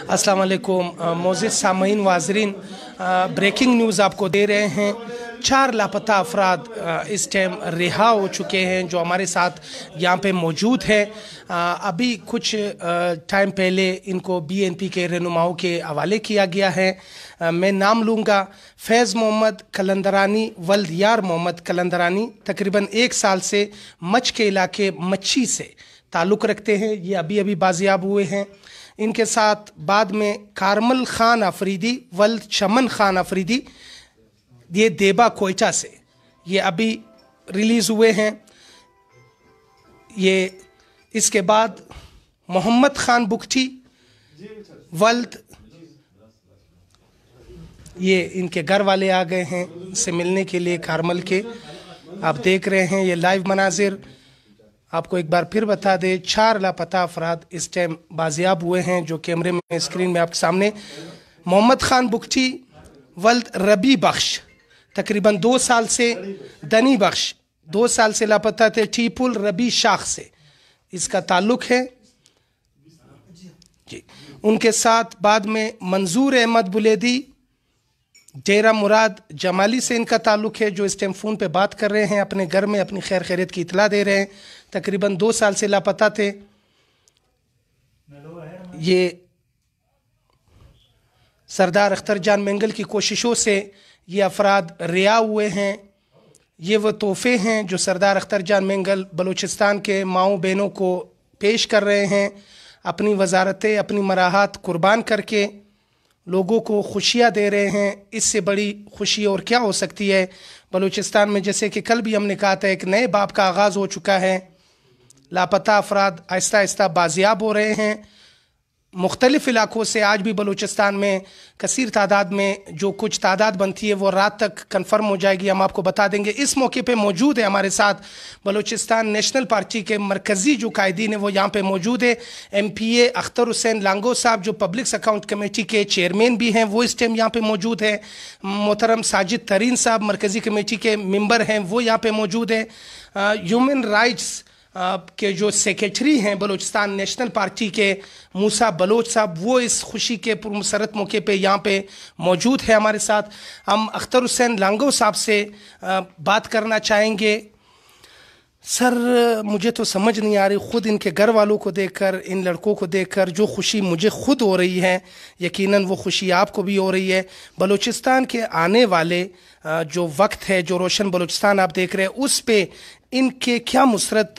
अस्सलाम वालेकुम मोअज़्ज़िज़ सामईन वाज़रीन, breaking news आपको दे रहे हैं। 4 लापता अफराद इस टाइम रिहा हो चुके हैं जो हमारे साथ यहाँ पे मौजूद हैं। अभी कुछ टाइम पहले इनको BNP के रहनुमाओं के हवाले किया गया है। मैं नाम लूँगा फैज़ मोहम्मद कलंदरानी, वल्द यार मोहम्मद कलंदरानी, तकरीबन 1 साल से मच के इलाके मच्छी से ताल्लुक़ रखते हैं। ये अभी अभी बाजियाब हुए हैं। इनके साथ बाद में कारमल खान अफरीदी, वल्द चमन खान अफरीदी, ये देबा कोयटा से, ये अभी रिलीज़ हुए हैं। ये इसके बाद मोहम्मद खान बुख्ती, वल्द, ये इनके घर वाले आ गए हैं इससे मिलने के लिए कारमल के। आप देख रहे हैं ये लाइव मनाजिर। आपको एक बार फिर बता दें, 4 लापता अफराद इस टाइम बाजियाब हुए हैं जो कैमरे में स्क्रीन में आपके सामने। मोहम्मद खान बुख्ती, वल्द रबी बख्श, तकरीबन 2 साल से, दनी बख्श 2 साल से लापता थे। टीपुल रबी शाख से इसका ताल्लुक है जी। उनके साथ बाद में मंजूर अहमद बुलेदी, डेरा मुराद जमाली से इनका ताल्लुक है, जो इस टाइम फ़ोन पे बात कर रहे हैं, अपने घर में अपनी खैर खैरियत की इतला दे रहे हैं। तकरीबन 2 साल से लापता थे। ये सरदार अख्तर जान मेंगल की कोशिशों से ये अफराद रिहा हुए हैं। ये वो तोहफे हैं जो सरदार अख्तर जान मेंगल बलूचिस्तान के माओ बहनों को पेश कर रहे हैं। अपनी वजारतें, अपनी मराहत कुर्बान करके लोगों को खुशियाँ दे रहे हैं। इससे बड़ी खुशी और क्या हो सकती है। बलूचिस्तान में जैसे कि कल भी हमने कहा था, एक नए बाब का आगाज़ हो चुका है। लापता अफराद आहिस्ता आहिस्ता बाजियाब हो रहे हैं। मुख्तलिफ़ इलाकों से आज भी बलूचिस्तान में कसीर तादाद में जो कुछ तादाद बनती है वो रात तक कन्फर्म हो जाएगी, हम आपको बता देंगे। इस मौके पे मौजूद है हमारे साथ बलूचिस्तान नेशनल पार्टी के मरकज़ी जो कायदीन है वो यहाँ पे मौजूद है। MPA अख्तर हुसैन लांगो साहब जो पब्लिक अकाउंट कमेटी के चेयरमैन भी हैं, वो इस टाइम यहाँ पे मौजूद है। मोहतरम साजिद तरीन साहब मरकज़ी कमेटी के मेंबर हैं, वो यहाँ पे मौजूद है। ह्यूमन राइट्स के जो सेक्रेटरी हैं बलूचिस्तान नेशनल पार्टी के, मूसा बलोच साहब, वो इस खुशी के पुरमसरत मौके पे यहाँ पे मौजूद है हमारे साथ। हम अख्तर हुसैन लांगो साहब से बात करना चाहेंगे। सर, मुझे तो समझ नहीं आ रही, ख़ुद इनके घर वालों को देखकर, इन लड़कों को देखकर जो खुशी मुझे ख़ुद हो रही है, यकीनन वो खुशी आपको भी हो रही है। बलूचिस्तान के आने वाले जो वक्त है, जो रोशन बलूचिस्तान आप देख रहे हैं, उस पे इनके क्या मुस्बत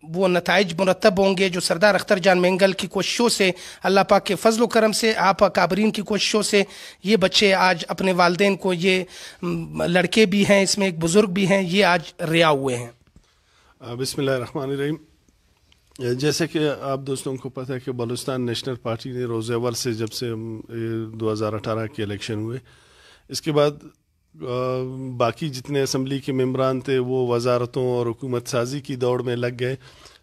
वो नताइज मुरतब होंगे जो सरदार अख्तर जान मेंगल की कोशिशों से, अल्लाह पाक के फजल करम से, आप काबरीन की कोशिशों से ये बच्चे आज अपने वालिदैन को, ये लड़के भी हैं, इसमें एक बुज़ुर्ग भी हैं, ये आज रिहा हुए हैं। बिस्मिल्लाहिर्रहमानिर्रहीम। जैसे कि आप दोस्तों को पता है कि बलूचिस्तान नेशनल पार्टी ने रोज़ अव्वल से, जब से 2018 के इलेक्शन हुए, इसके बाद बाकी जितने असम्बली के मेंबरान थे वो वजारतों और हुकूमत साजी की दौड़ में लग गए।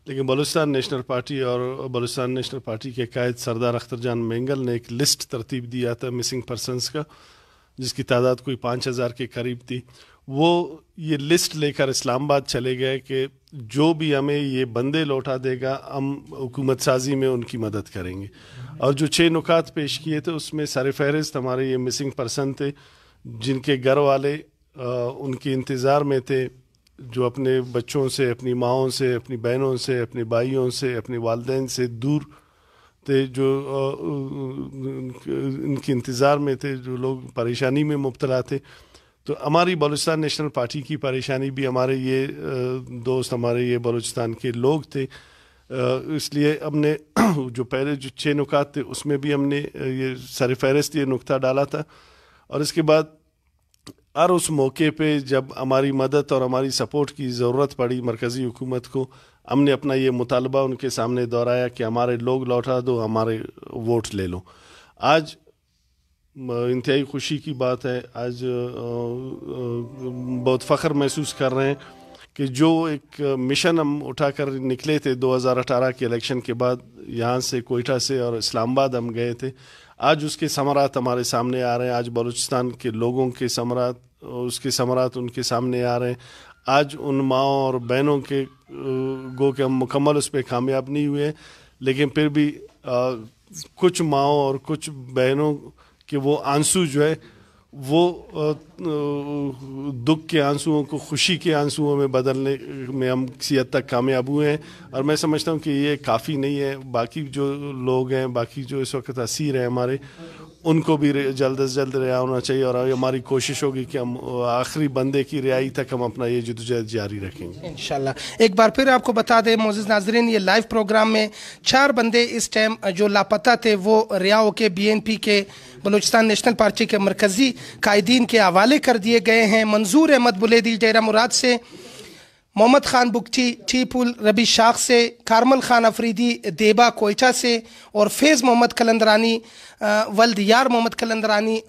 लेकिन बलूचिस्तान नेशनल पार्टी और बलूचिस्तान नेशनल पार्टी के कायद सरदार अख्तर जान मेंगल ने एक लिस्ट तरतीब दिया था मिसिंग पर्सनस का, जिसकी तादाद कोई 5000 के करीब थी। वो ये लिस्ट लेकर इस्लामाबाद चले गए कि जो भी हमें ये बंदे लौटा देगा हम हुकूमत साजी में उनकी मदद करेंगे। और जो 6 नुकात पेश किए थे उसमें सर फहरिस्त हमारे ये मिसिंग पर्सन थे जिनके घर वाले उनके इंतज़ार में थे, जो अपने बच्चों से, अपनी माँओं से, अपनी बहनों से, अपने भाइयों से, अपने वालिदैन से दूर थे, जो इनके इंतज़ार में थे, जो लोग परेशानी में मुब्तला थे। तो हमारी बलूचिस्तान नेशनल पार्टी की परेशानी भी हमारे ये दोस्त, हमारे ये बलूचिस्तान के लोग थे। इसलिए हमने जो पहले जो 6 नुकात थे उसमें भी हमने ये सर फहरिस्त ये नुक्ता डाला था। और इसके बाद हर उस मौके पे जब हमारी मदद और हमारी सपोर्ट की ज़रूरत पड़ी मरकज़ी हुकूमत को, हमने अपना ये मुतालबा उनके सामने दोहराया कि हमारे लोग लौटा दो, हमारे वोट ले लो। आज इंतहाई खुशी की बात है, आज बहुत फ़ख्र महसूस कर रहे हैं कि जो एक मिशन हम उठाकर निकले थे 2018 के इलेक्शन के बाद, यहाँ से कोयटा से और इस्लामाबाद हम गए थे, आज उसके समरात हमारे सामने आ रहे हैं। आज बलूचिस्तान के लोगों के समरात, उसके समरात उनके सामने आ रहे हैं। आज उन माँओं और बहनों के गो के हम मुकम्मल उस पर कामयाब नहीं हुए, लेकिन फिर भी کچھ ماؤں اور کچھ بہنوں کے وہ آنسو جو ہے وہ دکھ کے آنسوؤں کو خوشی کے آنسوؤں میں بدلنے میں ہم کسی حد تک کامیاب ہوئے ہیں، اور میں سمجھتا ہوں کہ یہ کافی نہیں ہے. باقی جو لوگ ہیں، باقی جو اس وقت اسیر ہیں ہمارے، ان کو بھی جلد از جلد رہا ہونا چاہیے، اور ہماری کوشش ہوگی کہ ہم آخری بندے کی رہائی تک ہم اپنا یہ جدوجہد جاری رکھیں گے انشاءاللہ. ایک بار پھر آپ کو بتا دیں معزز ناظرین، یہ لائیو پروگرام میں 4 بندے اس ٹائم جو لاپتہ تھے وہ رہا ہو کے BNP کے بلوچستان نیشنل پارٹی کے مرکزی قائدین کے حوالے کر دیے گئے ہیں. منظور احمد بلیدی ڈیرہ مراد سے، محمد خان بگٹی ٹیپول ربی شاخ سے، کارمل خان افریدی دیبا کوئٹہ سے، اور فیض محمد کلندرانی ولد یار محمد کلندرانی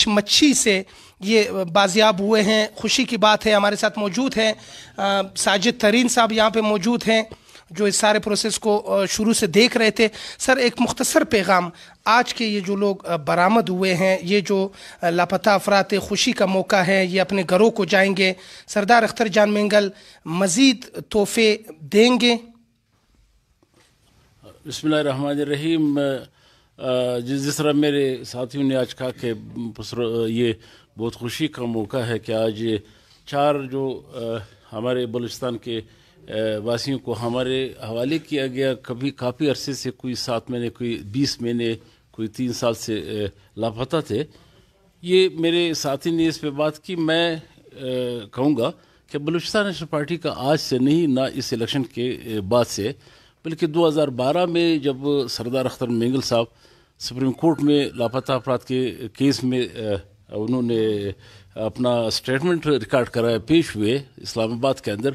مچھی سے یہ بازیاب ہوئے ہیں. خوشی کی بات ہے. ہمارے ساتھ موجود ہیں ساجد ترین صاحب، یہاں پہ موجود ہیں جو اس سارے پروسیس کو شروع سے دیکھ رہے تھے. سر، ایک مختصر پیغام، آج کے یہ جو لوگ برآمد ہوئے ہیں، یہ جو لاپتہ افراد، خوشی کا موقع ہے، یہ اپنے گھروں کو جائیں گے، سردار اختر جان مینگل مزید تحفے دیں گے؟ بسم اللہ الرحمن الرحیم. جس طرح میرے ساتھیوں نے آج کہا کہ یہ بہت خوشی کا موقع ہے کہ آج 4 جو ہمارے بلوچستان کے واسیوں کو ہمارے حوالے کیا گیا، کبھی کافی عرصے سے، کوئی 7 مہینے، کوئی 20 مہینے، کوئی 3 سال سے لاپتہ تھے. یہ میرے ساتھی نے اس پہ بات کی. میں کہوں گا کہ بلوچستان نیشنل پارٹی کا آج سے نہیں، نہ اس الیکشن کے بعد سے، بلکہ 2012 میں جب سردار اختر مینگل صاحب سپریم کورٹ میں لاپتہ افراد کے کیس میں انہوں نے اپنا اسٹیٹمنٹ ریکارڈ کرایا، پیش ہوئے اسلام آباد کے اندر،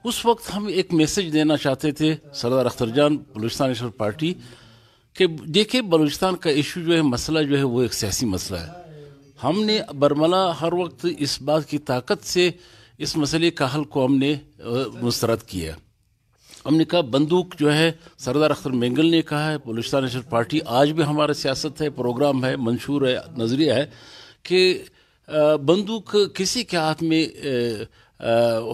اس وقت ہم ایک میسج دینا چاہتے تھے سردار اختر جان، بلوچستان نیشنل پارٹی، کہ دیکھیں بلوچستان کا ایشو جو ہے، مسئلہ جو ہے، وہ ایک سیاسی مسئلہ ہے. ہم نے برملا ہر وقت اس بات کی طاقت سے اس مسئلے کا حل کو ہم نے مسترد کیا. ہم نے کہا بندوق جو ہے، سردار اختر مینگل نے کہا ہے، بلوچستان نیشنل پارٹی آج بھی ہمارا سیاست ہے، پروگرام ہے، منشور ہے، نظریہ ہے کہ بندوق کسی کے ہاتھ میں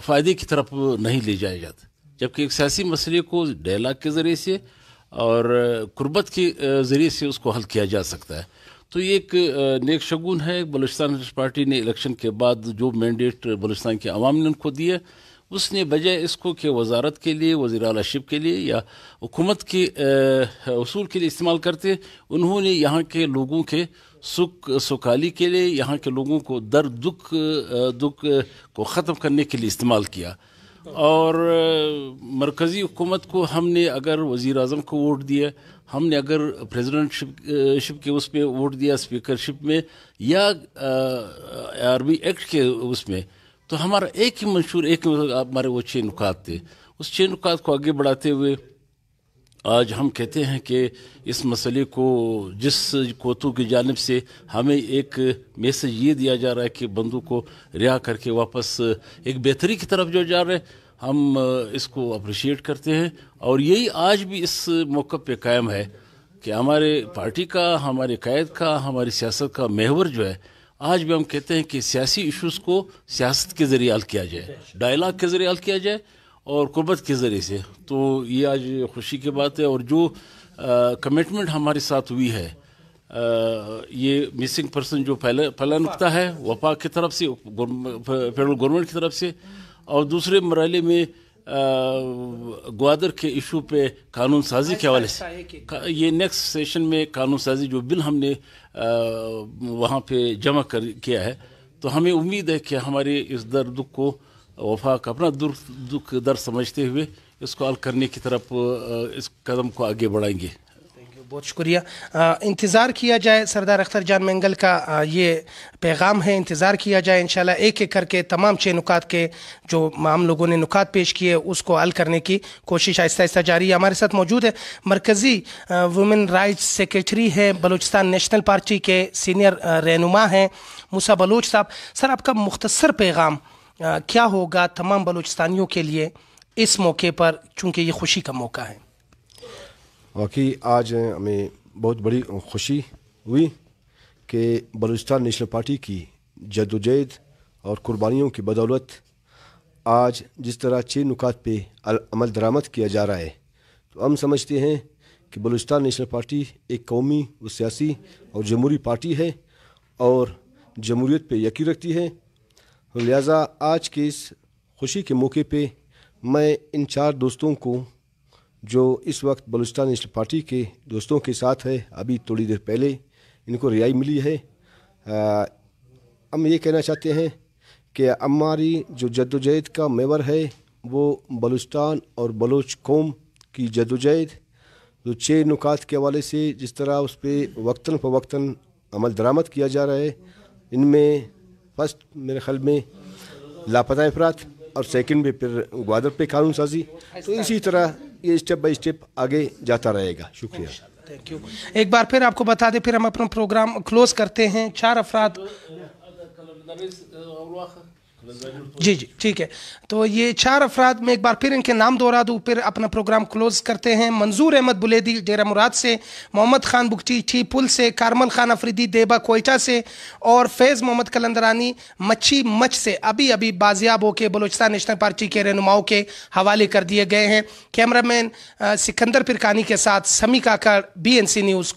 فائدے کی طرف نہیں لے جایا جاتا، جبکہ ایک سیاسی مسئلے کو ڈائلاگ کے ذریعے سے اور قربت کے ذریعے سے اس کو حل کیا جا سکتا ہے. تو یہ ایک نیک شگون ہے. بلوچستان نیشنل پارٹی نے الیکشن کے بعد جو مینڈیٹ بلوچستان کے عوام نے ان کو دیا، اس نے بجائے اس کو کہ وزارت کے لیے، وزیر اعلیٰ شپ کے لیے یا حکومت کے اصول کے لیے استعمال کرتے، انہوں نے یہاں کے لوگوں کے سکالی کے لیے، یہاں کے لوگوں کو درد دکھ کو ختم کرنے کے لیے استعمال کیا. اور مرکزی حکومت کو ہم نے اگر وزیر اعظم کو ووٹ دیا، ہم نے اگر پریزیڈنٹ شپ کے اس میں ووٹ دیا، اسپیکر شپ میں یا آرمی ایکٹ کے اس میں، تو ہمارا ایک ہی منشور، ایک ہمارے وہ 6 نکات تھے. اس 6 نکات کو آگے بڑھاتے ہوئے آج ہم کہتے ہیں کہ اس مسئلے کو جس قوتوں کی جانب سے ہمیں ایک میسج یہ دیا جا رہا ہے کہ بندوں کو رہا کر کے واپس ایک بہتری کی طرف جو جا رہے ہیں، ہم اس کو اپریشیٹ کرتے ہیں. اور یہی آج بھی اس موقع پہ قائم ہے کہ ہمارے پارٹی کا، ہمارے قائد کا، ہماری سیاست کا محور جو ہے، آج بھی ہم کہتے ہیں کہ سیاسی ایشوز کو سیاست کے ذریعے حل کیا جائے، ڈائلاگ کے ذریعے حل کیا جائے اور قربت کے ذریعے سے. تو یہ آج خوشی کی بات ہے. اور جو کمٹمنٹ ہمارے ساتھ ہوئی ہے، یہ مسنگ پرسن جو پہلا نقطہ ہے وفاق کی طرف سے، فیڈرل گورنمنٹ کی طرف سے، اور دوسرے مرحلے میں گوادر کے ایشو پہ قانون سازی کے حوالے سے، یہ نیکسٹ سیشن میں قانون سازی جو بل ہم نے وہاں پہ جمع کیا ہے، تو ہمیں امید ہے کہ ہمارے اس درد کو وفاق اپنا دکھ درد سمجھتے ہوئے اس کو حل کرنے کی طرف اس قدم کو آگے بڑھائیں گے. بہت شکریہ. انتظار کیا جائے، سردار اختر جان مینگل کا یہ پیغام ہے، انتظار کیا جائے. انشاءاللہ ایک ایک کر کے تمام 6 نکات کے جو ہم لوگوں نے نکات پیش کیے اس کو حل کرنے کی کوشش آہستہ آہستہ جاری ہے. ہمارے ساتھ موجود ہے مرکزی وومن رائٹس سیکریٹری ہے بلوچستان نیشنل پارٹی کے، سینئر رہنما ہیں موسیٰ بلوچ صاحب. سر، آپ کا مختصر پیغام کیا ہوگا تمام بلوچستانیوں کے لیے اس موقع پر، چونکہ یہ خوشی کا موقع ہے؟ واقعی آج ہمیں بہت بڑی خوشی ہوئی کہ بلوچستان نیشنل پارٹی کی جدوجہد اور قربانیوں کی بدولت آج جس طرح 6 نکات پہ عمل درآمد کیا جا رہا ہے، تو ہم سمجھتے ہیں कि बलूचिस्तान नेशनल पार्टी एक कौमी व सियासी और जमहूरी पार्टी है और जमहूरियत पे यकीन रखती है। लिहाजा आज के इस खुशी के मौके पे मैं इन 4 दोस्तों को जो इस वक्त बलूचिस्तान नेशनल पार्टी के दोस्तों के साथ है, अभी थोड़ी देर पहले इनको रिहाई मिली है, हम ये कहना चाहते हैं कि हमारी जो जद्दोजहद का महवर है वो बलूचिस्तान और बलोच कौम की जद्दोजहद जो 6 नुकात के हवाले से जिस तरह उस पर वक्तन फ़वक्तन अमल दरामद किया जा रहा है, इनमें फर्स्ट मेरे ख्याल में लापता अफराद और सेकंड में फिर ग्वादर पे कानून साजी, तो इसी तरह ये स्टेप बाय स्टेप आगे जाता रहेगा। शुक्रिया, थैंक यू। एक बार फिर आपको बता दें, फिर हम अपना प्रोग्राम क्लोज करते हैं। 4 अफराद, जी जी ठीक है, तो ये 4 अफराद में एक बार फिर इनके नाम दोहरा दूँ, फिर अपना प्रोग्राम क्लोज करते हैं। मंजूर अहमद बुलेदी डेरा मुराद से, मोहम्मद खान बुगटी टी पुल से, कारमल खान अफरीदी देबा कोयटा से और फैज़ मोहम्मद कलंदरानी मच्छी मच से अभी अभी बाजियाब होकर बलूचिस्तान नेशनल पार्टी के रहनुमाओं के हवाले कर दिए गए हैं। कैमरामैन सिकंदर पिरकानी के साथ समी काकड़, BNC न्यूज़।